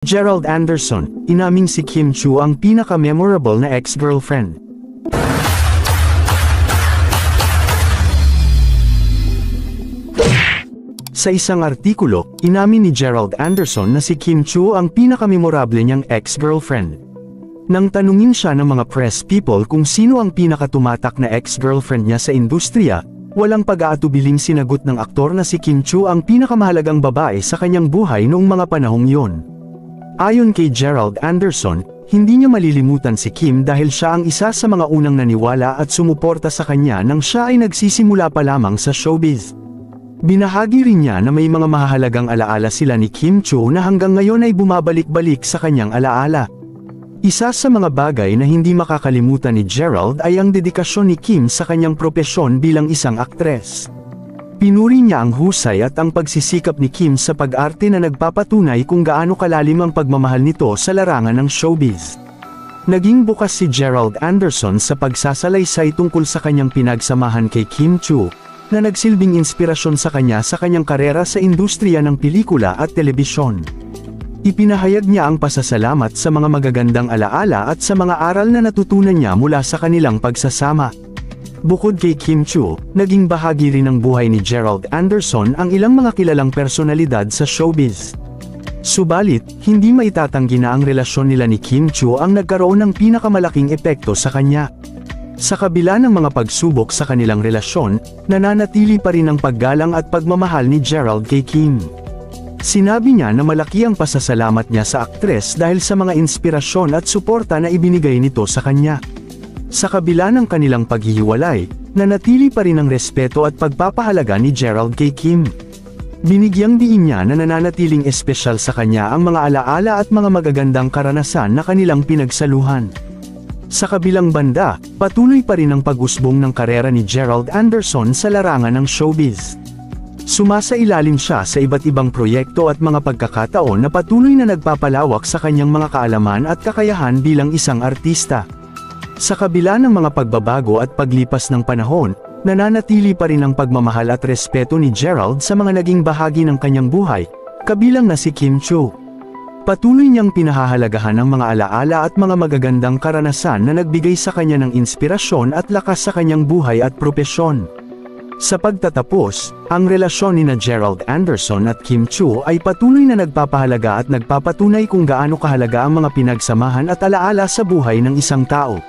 Gerald Anderson, inaming si Kim Chiu ang pinaka-memorable na ex-girlfriend. Sa isang artikulo, inamin ni Gerald Anderson na si Kim Chiu ang pinaka-memorable niyang ex-girlfriend. Nang tanungin siya ng mga press people kung sino ang pinakatumatak na ex-girlfriend niya sa industriya, walang pag-aatubiling sinagot ng aktor na si Kim Chiu ang pinakamahalagang babae sa kanyang buhay noong mga panahong yon. Ayon kay Gerald Anderson, hindi niya malilimutan si Kim dahil siya ang isa sa mga unang naniwala at sumuporta sa kanya nang siya ay nagsisimula pa lamang sa showbiz. Binahagi rin niya na may mga mahahalagang alaala sila ni Kim Chiu na hanggang ngayon ay bumabalik-balik sa kanyang alaala. Isa sa mga bagay na hindi makakalimutan ni Gerald ay ang dedikasyon ni Kim sa kanyang propesyon bilang isang aktres. Pinuri niya ang husay at ang pagsisikap ni Kim sa pag-arte na nagpapatunay kung gaano kalalim ang pagmamahal nito sa larangan ng showbiz. Naging bukas si Gerald Anderson sa pagsasalaysay tungkol sa kanyang pinagsamahan kay Kim Chiu, na nagsilbing inspirasyon sa kanyang karera sa industriya ng pelikula at telebisyon. Ipinahayag niya ang pasasalamat sa mga magagandang alaala at sa mga aral na natutunan niya mula sa kanilang pagsasama. Bukod kay Kim Chiu, naging bahagi rin ng buhay ni Gerald Anderson ang ilang mga kilalang personalidad sa showbiz. Subalit, hindi maitatanggi na ang relasyon nila ni Kim Chiu ang nagkaroon ng pinakamalaking epekto sa kanya. Sa kabila ng mga pagsubok sa kanilang relasyon, nananatili pa rin ang paggalang at pagmamahal ni Gerald kay Kim. Sinabi niya na malaki ang pasasalamat niya sa aktres dahil sa mga inspirasyon at suporta na ibinigay nito sa kanya. Sa kabila ng kanilang paghihiwalay, nanatili pa rin ang respeto at pagpapahalaga ni Gerald kay Kim. Binigyang diin niya na nananatiling espesyal sa kanya ang mga alaala at mga magagandang karanasan na kanilang pinagsaluhan. Sa kabilang banda, patuloy pa rin ang pag-usbong ng karera ni Gerald Anderson sa larangan ng showbiz. Sumasailalim siya sa iba't ibang proyekto at mga pagkakataon na patuloy na nagpapalawak sa kanyang mga kaalaman at kakayahan bilang isang artista. Sa kabila ng mga pagbabago at paglipas ng panahon, nananatili pa rin ang pagmamahal at respeto ni Gerald sa mga naging bahagi ng kanyang buhay, kabilang na si Kim Chiu. Patuloy niyang pinahahalagahan ang mga alaala at mga magagandang karanasan na nagbigay sa kanya ng inspirasyon at lakas sa kanyang buhay at propesyon. Sa pagtatapos, ang relasyon ni Gerald Anderson at Kim Chiu ay patuloy na nagpapahalaga at nagpapatunay kung gaano kahalaga ang mga pinagsamahan at alaala sa buhay ng isang tao.